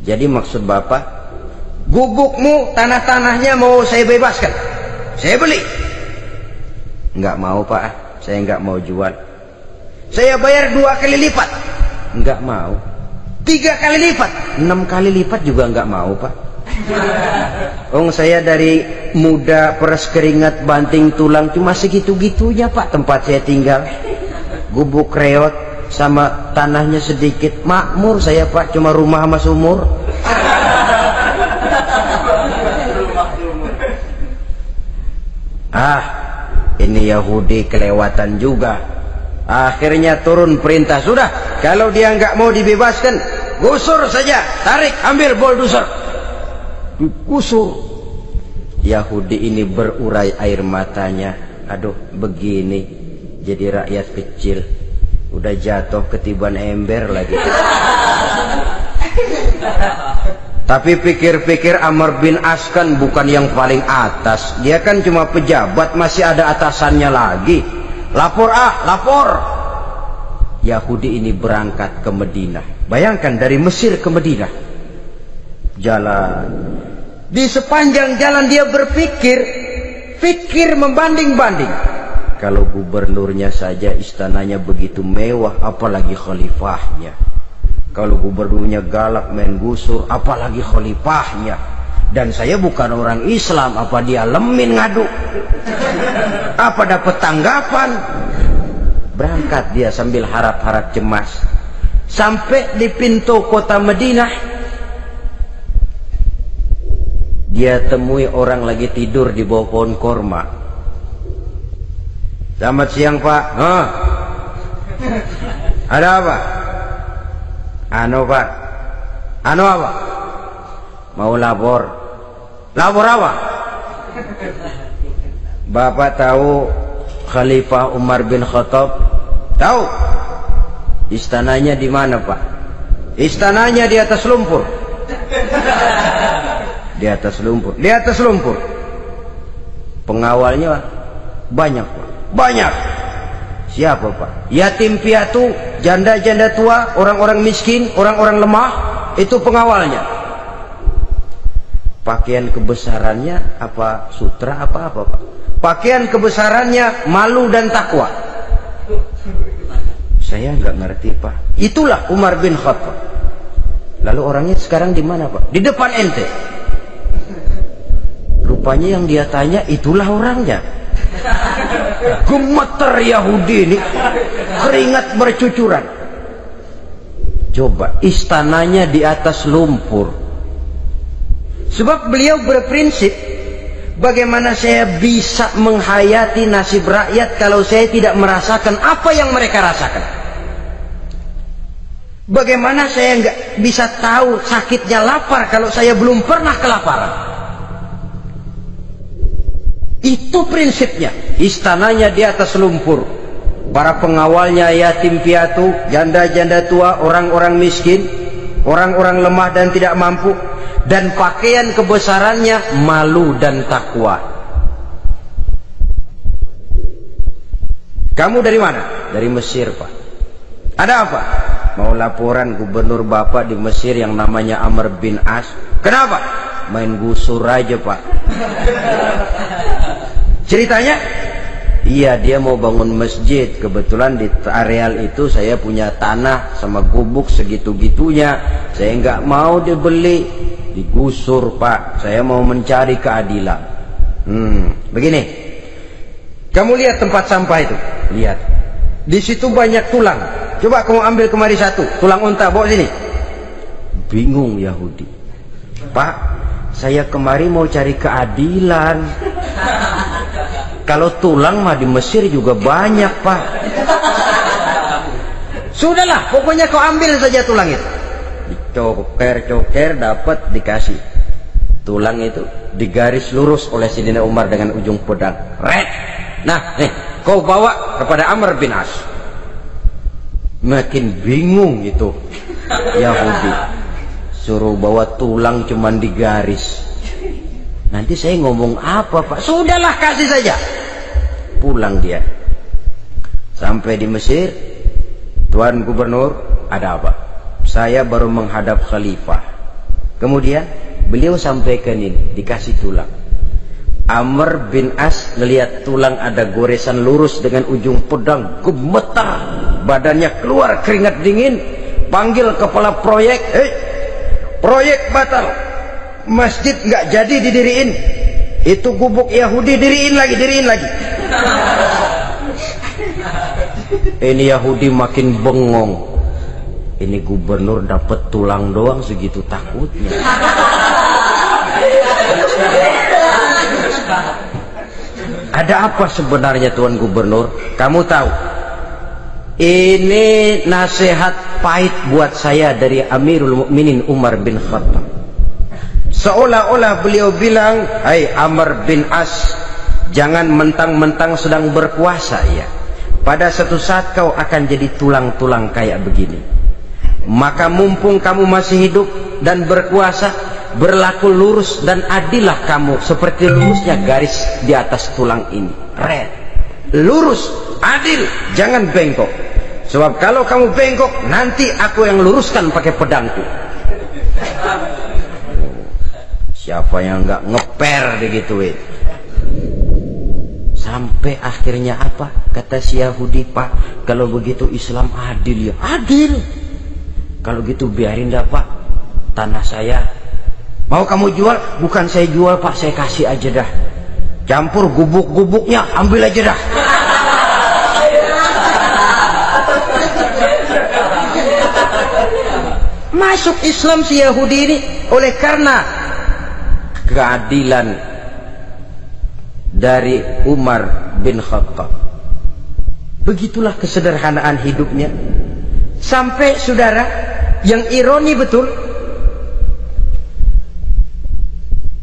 Jadi maksud Bapak, gubukmu, tanah-tanahnya mau saya bebaskan, saya beli. Enggak mau Pak, saya enggak mau jual. Saya bayar 2 kali lipat. Enggak mau. 3 kali lipat, 6 kali lipat juga enggak mau Pak. Saya dari muda peres keringat banting tulang cuma segitu-gitunya Pak tempat saya tinggal. Gubuk reot sama tanahnya sedikit, makmur saya Pak, cuma rumah sama sumur. Ini Yahudi kelewatan juga. Akhirnya turun perintah, sudah, kalau dia nggak mau dibebaskan, gusur saja, tarik, ambil bulldozer, gusur. Yahudi ini berurai air matanya. Aduh, begini jadi rakyat kecil, udah jatuh ketiban ember lagi. Tapi pikir-pikir Amr bin As kan bukan yang paling atas. Dia kan cuma pejabat, masih ada atasannya lagi. Lapor lapor. Yahudi ini berangkat ke Madinah. Bayangkan dari Mesir ke Madinah. Jalan. Di sepanjang jalan dia pikir membanding-banding. Kalau gubernurnya saja istananya begitu mewah, apalagi khalifahnya. Kalau gubernurnya galak main gusur, apalagi khalifahnya. Dan saya bukan orang Islam, apa dia lemin ngadu? Apa dapat tanggapan? Berangkat dia sambil harap-harap cemas. Sampai di pintu kota Madinah, dia temui orang lagi tidur di bawah pohon korma. Selamat siang Pak. Ada apa? Pak. Apa? Mau lapor. Lapor apa? Bapak tahu Khalifah Umar bin Khattab? Tahu? Istananya di mana Pak? Istananya di atas lumpur. Di atas lumpur. Di atas lumpur. Pengawalnya banyak Pak. Banyak. Siapa Pak? Yatim piatu, janda-janda tua, orang-orang miskin, orang-orang lemah, itu pengawalnya. Pakaian kebesarannya apa sutra apa Pak? Pakaian kebesarannya malu dan takwa. Saya nggak ngerti Pak. Itulah Umar bin Khattab. Lalu orangnya sekarang di mana Pak? Di depan ente. Rupanya yang dia tanya itulah orangnya. Gemeter Yahudi ini, keringat bercucuran. Coba, istananya di atas lumpur. Sebab beliau berprinsip, bagaimana saya bisa menghayati nasib rakyat kalau saya tidak merasakan apa yang mereka rasakan? Bagaimana saya nggak bisa tahu sakitnya lapar kalau saya belum pernah kelaparan? Itu prinsipnya. Istananya di atas lumpur. Para pengawalnya yatim piatu, janda-janda tua, orang-orang miskin, orang-orang lemah dan tidak mampu. Dan pakaian kebesarannya malu dan takwa. Kamu dari mana? Dari Mesir Pak. Ada apa? Mau laporan gubernur Bapak di Mesir yang namanya Amr bin As. Kenapa? Main gusur aja Pak. Ceritanya, iya dia mau bangun masjid. Kebetulan di areal itu saya punya tanah sama gubuk segitu-gitunya. Saya nggak mau dibeli, digusur Pak. Saya mau mencari keadilan. Begini, kamu lihat tempat sampah itu. Lihat, di situ banyak tulang. Coba kamu ambil kemari satu, tulang unta, bawa sini. Bingung Yahudi. Pak, saya kemari mau cari keadilan. Kalau tulang mah di Mesir juga banyak Pak. Sudahlah, pokoknya kau ambil saja tulang itu. Dicoker-coker dapat dikasih. Tulang itu digaris lurus oleh Sayyidina Umar dengan ujung pedang. Red. Nah, kau bawa kepada Amr bin As. Makin bingung itu Yahudi. Suruh bawa tulang cuman digaris. Nanti saya ngomong apa Pak? Sudahlah, kasih saja. Pulang dia. Sampai di Mesir, Tuan Gubernur, ada apa? Saya baru menghadap Khalifah. Kemudian beliau sampaikan ini, dikasih tulang. Amr bin As ngelihat tulang ada goresan lurus dengan ujung pedang, gemetar, badannya keluar keringat dingin, panggil kepala proyek, proyek batal. Masjid nggak jadi didiriin. Itu gubuk Yahudi diriin lagi. Ini Yahudi makin bengong. Ini gubernur dapat tulang doang segitu takutnya. Ada apa sebenarnya Tuan Gubernur? Kamu tahu? Ini nasihat pahit buat saya dari Amirul Mukminin Umar bin Khattab. Seolah-olah beliau bilang, hai Amr bin As, jangan mentang-mentang sedang berkuasa ya. Pada suatu saat kau akan jadi tulang-tulang kayak begini. Maka mumpung kamu masih hidup dan berkuasa, berlaku lurus dan adillah kamu seperti lurusnya garis di atas tulang ini. Red, lurus, adil, jangan bengkok. Sebab kalau kamu bengkok, nanti aku yang luruskan pakai pedangku. Siapa yang nggak ngeper digituin? Sampai akhirnya apa? Kata si Yahudi, Pak, kalau begitu Islam adil ya? Adil. Kalau gitu biarin dah Pak, tanah saya. Mau kamu jual? Bukan saya jual Pak, saya kasih aja dah. Campur gubuk-gubuknya, ambil aja dah. Masuk Islam si Yahudi ini oleh karena keadilan dari Umar bin Khattab. Begitulah kesederhanaan hidupnya. Sampai saudara, yang ironi betul,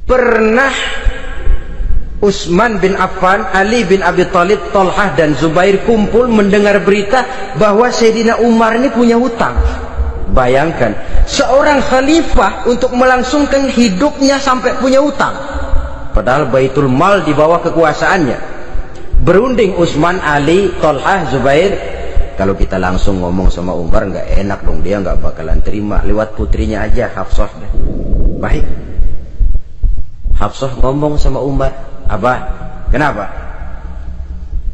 pernah Utsman bin Affan, Ali bin Abi Thalib, Thalhah dan Zubair kumpul mendengar berita bahwa Sayyidina Umar ini punya hutang. Bayangkan, seorang khalifah untuk melangsungkan hidupnya sampai punya hutang. Padahal Baitul Mal di bawah kekuasaannya. Berunding Utsman, Ali, Thalhah, Zubair. Kalau kita langsung ngomong sama Umar nggak enak dong, dia nggak bakalan terima. Lewat putrinya aja, Hafsah. Baik. Hafsah ngomong sama Umar, Abah, kenapa?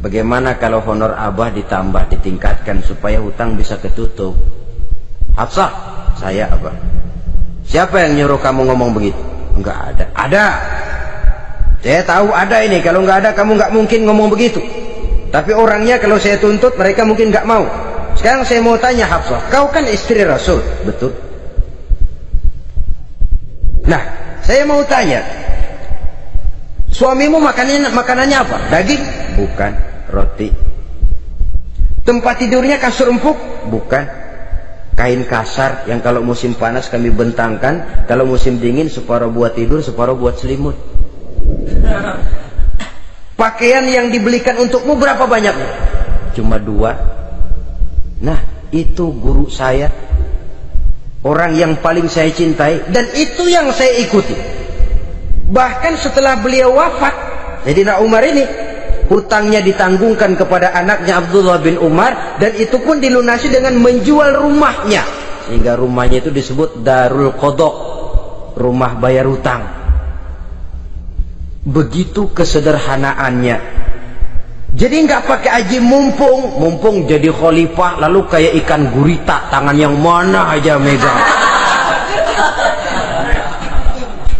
Bagaimana kalau honor Abah ditambah, ditingkatkan supaya hutang bisa ketutup? Hafsah, saya Abah. Siapa yang nyuruh kamu ngomong begitu? Enggak ada. Ada. Saya tahu ada ini. Kalau enggak ada, kamu enggak mungkin ngomong begitu. Tapi orangnya kalau saya tuntut, mereka mungkin enggak mau. Sekarang saya mau tanya Hafsah, kau kan istri Rasul, betul? Nah, saya mau tanya, suamimu makanannya apa? Daging? Bukan. Roti. Tempat tidurnya kasur empuk? Bukan. Kain kasar yang kalau musim panas kami bentangkan, kalau musim dingin separuh buat tidur, separuh buat selimut. Pakaian yang dibelikan untukmu berapa banyaknya? Cuma 2. Nah, itu guru saya, orang yang paling saya cintai, dan itu yang saya ikuti. Bahkan setelah beliau wafat, Sayyidina Umar ini hutangnya ditanggungkan kepada anaknya Abdullah bin Umar, dan itu pun dilunasi dengan menjual rumahnya, sehingga rumahnya itu disebut Darul Qadha, rumah bayar hutang. Begitu kesederhanaannya. Jadi nggak pakai aji mumpung jadi khalifah lalu kayak ikan gurita, tangan yang mana aja megang.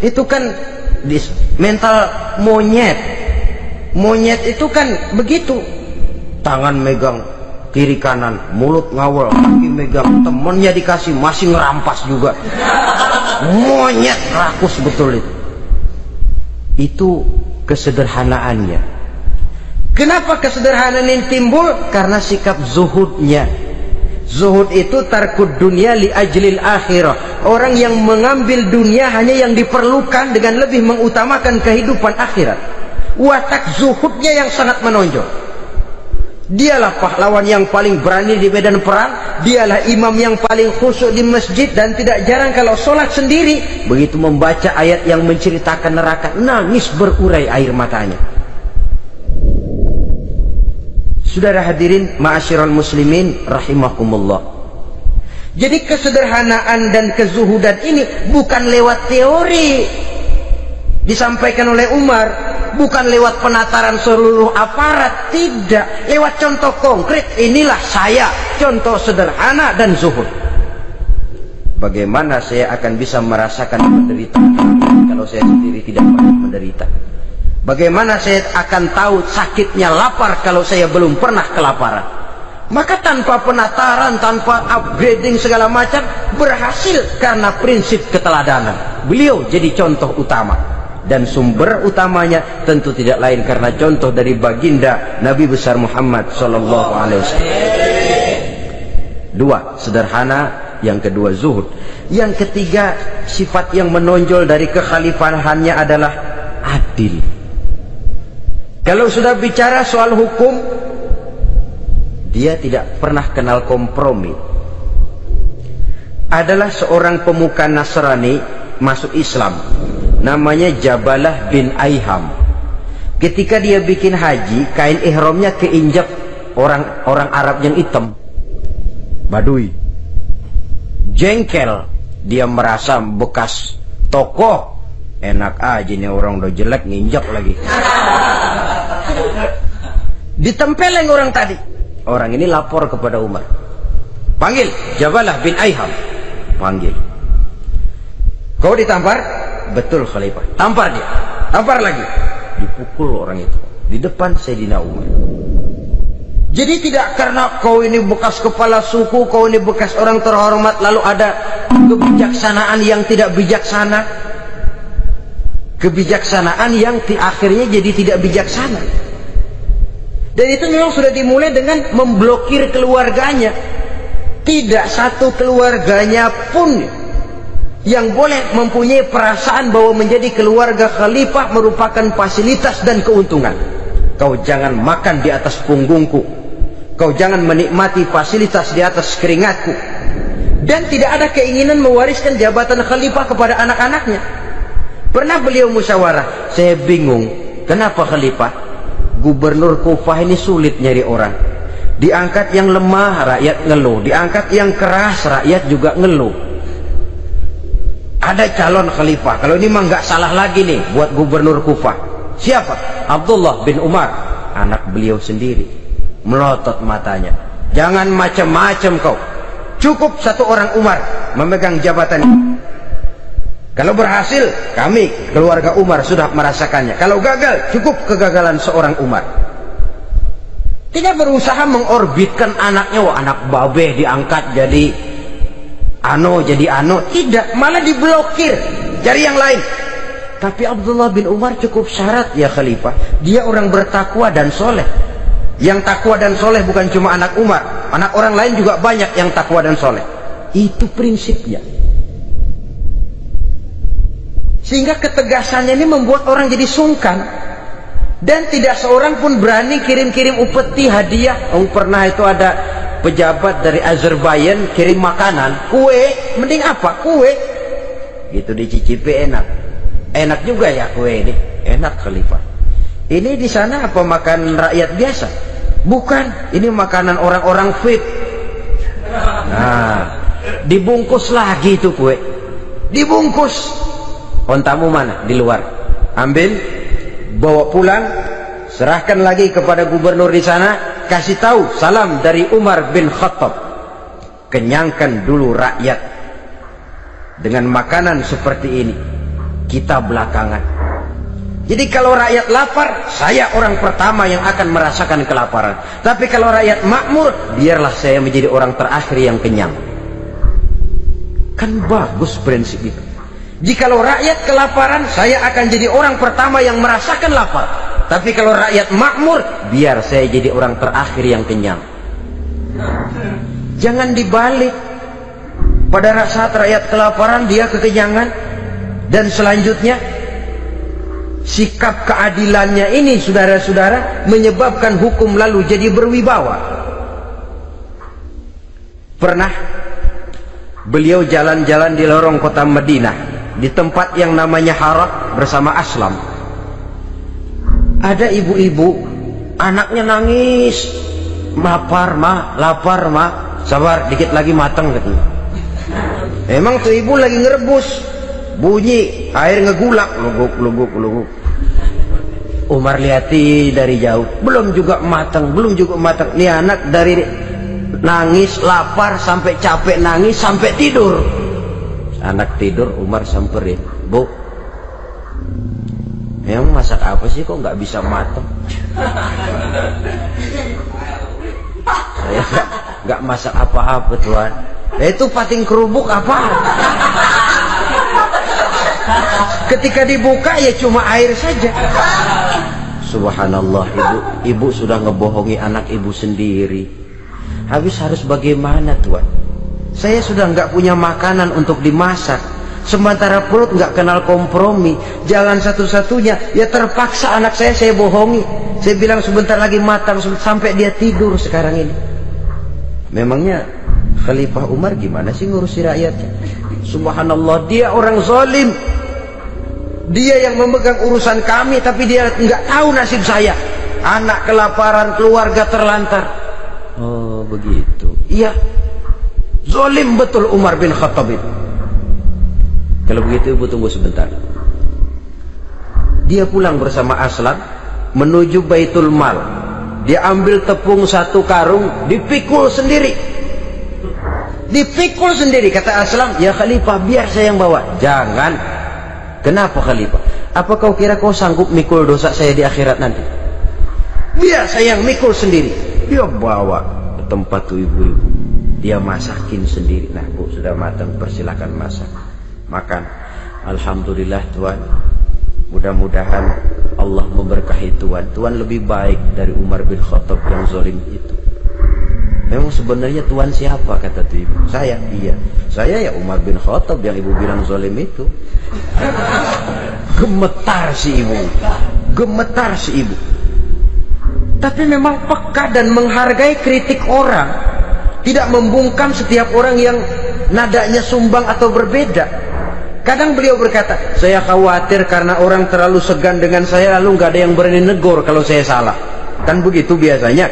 Itu kan mental monyet. Monyet itu kan begitu, tangan megang kiri kanan, mulut ngawal, kaki megang, temennya dikasih masih ngerampas juga. Monyet rakus betul itu. Itu kesederhanaannya. Kenapa kesederhanaan ini timbul? Karena sikap zuhudnya. Zuhud itu tarkud dunia li ajlil akhirah. Orang yang mengambil dunia hanya yang diperlukan dengan lebih mengutamakan kehidupan akhirat. Watak zuhudnya yang sangat menonjol. Dialah pahlawan yang paling berani di medan perang. Dialah imam yang paling khusyuk di masjid, dan tidak jarang kalau sholat sendiri, begitu membaca ayat yang menceritakan neraka, nangis berurai air matanya. Saudara hadirin ma'asyiral muslimin rahimakumullah. Jadi kesederhanaan dan kezuhudan ini bukan lewat teori disampaikan oleh Umar, bukan lewat penataran seluruh aparat, tidak, lewat contoh konkret. Inilah saya, contoh sederhana dan zuhud. Bagaimana saya akan bisa merasakan penderitaan kalau saya sendiri tidak pernah menderita? Bagaimana saya akan tahu sakitnya lapar kalau saya belum pernah kelaparan? Maka tanpa penataran, tanpa upgrading segala macam, berhasil karena prinsip keteladanan. Beliau jadi contoh utama. Dan sumber utamanya tentu tidak lain karena contoh dari baginda Nabi besar Muhammad sallallahu alaihi wasallam. 2, sederhana. Yang kedua, zuhud. Yang ketiga, sifat yang menonjol dari kekhalifahannya adalah adil. Kalau sudah bicara soal hukum, dia tidak pernah kenal kompromi. Adalah seorang pemuka Nasrani masuk Islam, namanya Jabalah bin Aiham. Ketika dia bikin haji, kain ihramnya keinjak orang Arab yang hitam, Badui. Jengkel, dia merasa bekas tokoh, enak aja nih orang udah jelek nginjak lagi. Ditempeleng orang tadi. Orang ini lapor kepada Umar. Panggil Jabalah bin Aiham. Panggil. Kau ditampar? Betul Khalifah. Tampar dia. Tampar lagi. Dipukul orang itu di depan Sayyidina Umar. Jadi tidak karena kau ini bekas kepala suku, kau ini bekas orang terhormat, lalu ada kebijaksanaan yang tidak bijaksana. Kebijaksanaan yang akhirnya jadi tidak bijaksana. Dan itu memang sudah dimulai dengan memblokir keluarganya. Tidak satu keluarganya pun yang boleh mempunyai perasaan bahwa menjadi keluarga khalifah merupakan fasilitas dan keuntungan. Kau jangan makan di atas punggungku. Kau jangan menikmati fasilitas di atas keringatku. Dan tidak ada keinginan mewariskan jabatan khalifah kepada anak-anaknya. Pernah beliau musyawarah, saya bingung, kenapa khalifah? Gubernur Kufah ini sulit nyari orang. Diangkat yang lemah, rakyat ngeluh. Diangkat yang keras, rakyat juga ngeluh. Ada calon khalifah. Kalau ini mah nggak salah lagi nih buat gubernur Kufah. Siapa? Abdullah bin Umar, anak beliau sendiri. Melotot matanya. Jangan macam-macam kau. Cukup satu orang Umar memegang jabatan ini. Kalau berhasil, kami keluarga Umar sudah merasakannya. Kalau gagal, cukup kegagalan seorang Umar. Tidak berusaha mengorbitkan anaknya, wah anak babeh diangkat jadi ano. Tidak, malah diblokir, cari yang lain. Tapi Abdullah bin Umar cukup syarat ya khalifah. Dia orang bertakwa dan soleh. Yang takwa dan soleh bukan cuma anak Umar, anak orang lain juga banyak yang takwa dan soleh. Itu prinsipnya. Sehingga ketegasannya ini membuat orang jadi sungkan. Dan tidak seorang pun berani kirim-kirim upeti hadiah. Pernah itu ada pejabat dari Azerbaijan kirim makanan, kue, mending apa? Kue. Gitu dicicipi enak. Enak juga ya kue ini. Enak khalifah. Ini di sana apa makan rakyat biasa? Bukan, ini makanan orang-orang VIP. Nah, dibungkus lagi itu kue. Dibungkus. Ontamu mana? Di luar. Ambil, bawa pulang, serahkan lagi kepada gubernur di sana, kasih tahu salam dari Umar bin Khattab. Kenyangkan dulu rakyat dengan makanan seperti ini. Kita belakangan. Jadi kalau rakyat lapar, saya orang pertama yang akan merasakan kelaparan. Tapi kalau rakyat makmur, biarlah saya menjadi orang terakhir yang kenyang. Kan bagus prinsip itu. Jikalau rakyat kelaparan, saya akan jadi orang pertama yang merasakan lapar. Tapi kalau rakyat makmur, biar saya jadi orang terakhir yang kenyang. Jangan dibalik. Pada saat rakyat kelaparan, dia kekenyangan. Dan selanjutnya, sikap keadilannya ini, saudara-saudara, menyebabkan hukum lalu jadi berwibawa. Pernah beliau jalan-jalan di lorong kota Madinah, di tempat yang namanya Harah bersama Aslam. Ada ibu-ibu, anaknya nangis, lapar ma, sabar dikit lagi matang katanya. Emang tuh ibu lagi ngerebus, bunyi air ngegulak, luguk. Umar lihati dari jauh, belum juga matang. Nih anak dari nangis, lapar, sampai capek nangis, sampai tidur. Anak tidur, Umar samperin, Bu, emang masak apa sih kok nggak bisa matang? Saya nggak masak apa-apa Tuhan. Itu pating kerubuk apa? Ketika dibuka ya cuma air saja. Subhanallah, ibu sudah ngebohongi anak ibu sendiri. Habis harus bagaimana Tuhan? Saya sudah nggak punya makanan untuk dimasak, sementara perut nggak kenal kompromi. Jalan satu-satunya ya terpaksa anak saya bohongi. Saya bilang sebentar lagi matang, sampai dia tidur sekarang ini. Memangnya Khalifah Umar gimana sih ngurusi rakyatnya? Subhanallah, dia orang zalim. Dia yang memegang urusan kami, tapi dia nggak tahu nasib saya. Anak kelaparan, keluarga terlantar. Oh begitu. Iya, zalim betul Umar bin Khattab itu. Kalau begitu ibu tunggu sebentar. Dia pulang bersama Aslam menuju Baitul Mal. Dia ambil tepung 1 karung, dipikul sendiri. Dipikul sendiri. Kata Aslam, ya Khalifah, biar saya yang bawa. Jangan. Kenapa Khalifah? Apa kau kira kau sanggup mikul dosa saya di akhirat nanti? Biar saya yang mikul sendiri. Dia bawa ke tempat tuh ibu-ibu. Dia masakin sendiri. Nah bu, sudah matang, persilakan masak. Makan. Alhamdulillah Tuhan. Mudah-mudahan Allah memberkahi Tuhan. Tuhan lebih baik dari Umar bin Khattab yang zalim itu. Memang sebenarnya Tuhan siapa, kata tuh ibu? Saya. Iya, saya ya Umar bin Khattab yang ibu bilang zalim itu. Gemetar si ibu. Gemetar si ibu. Tapi memang peka dan menghargai kritik orang. Tidak membungkam setiap orang yang nadanya sumbang atau berbeda. Kadang beliau berkata, saya khawatir karena orang terlalu segan dengan saya, lalu nggak ada yang berani negor kalau saya salah. Kan begitu biasanya.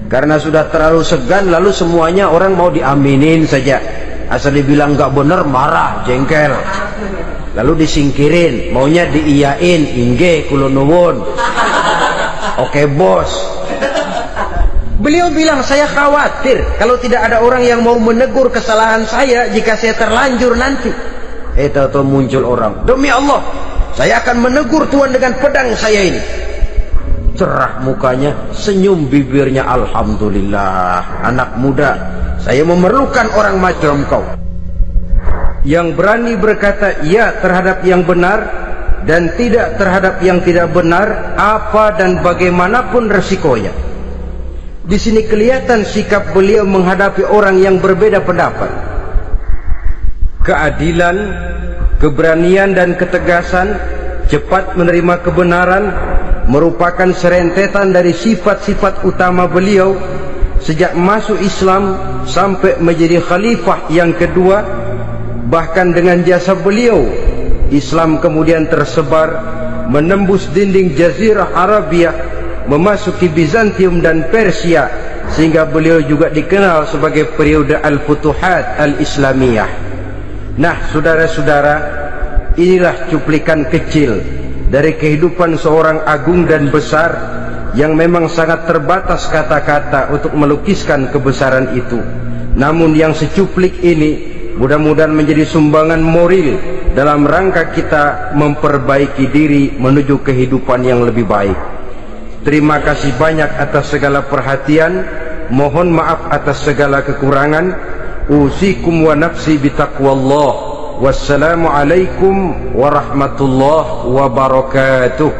Karena sudah terlalu segan, lalu semuanya orang mau diaminin saja. Asal dibilang nggak benar, marah, jengkel. Lalu disingkirin, maunya diiyain, ingge, kulo nuwun. Oke bos. Beliau bilang, saya khawatir kalau tidak ada orang yang mau menegur kesalahan saya jika saya terlanjur nanti. Tahu-tahu muncul orang, demi Allah, saya akan menegur Tuhan dengan pedang saya ini. Cerah mukanya, senyum bibirnya, alhamdulillah, anak muda, saya memerlukan orang macam kau. Yang berani berkata ya terhadap yang benar dan tidak terhadap yang tidak benar, apa dan bagaimanapun resikonya. Di sini kelihatan sikap beliau menghadapi orang yang berbeda pendapat. Keadilan, keberanian dan ketegasan, cepat menerima kebenaran merupakan serentetan dari sifat-sifat utama beliau sejak masuk Islam sampai menjadi khalifah yang kedua. Bahkan dengan jasa beliau, Islam kemudian tersebar menembus dinding Jazirah Arabia, memasuki Bizantium dan Persia, sehingga beliau juga dikenal sebagai periode Al-Futuhat Al-Islamiyah. Nah saudara-saudara, inilah cuplikan kecil dari kehidupan seorang agung dan besar yang memang sangat terbatas kata-kata untuk melukiskan kebesaran itu. Namun yang secuplik ini mudah-mudahan menjadi sumbangan moral dalam rangka kita memperbaiki diri menuju kehidupan yang lebih baik. Terima kasih banyak atas segala perhatian. Mohon maaf atas segala kekurangan. Usikum wa nafsi bitaqwallah. Wassalamualaikum warahmatullahi wabarakatuh.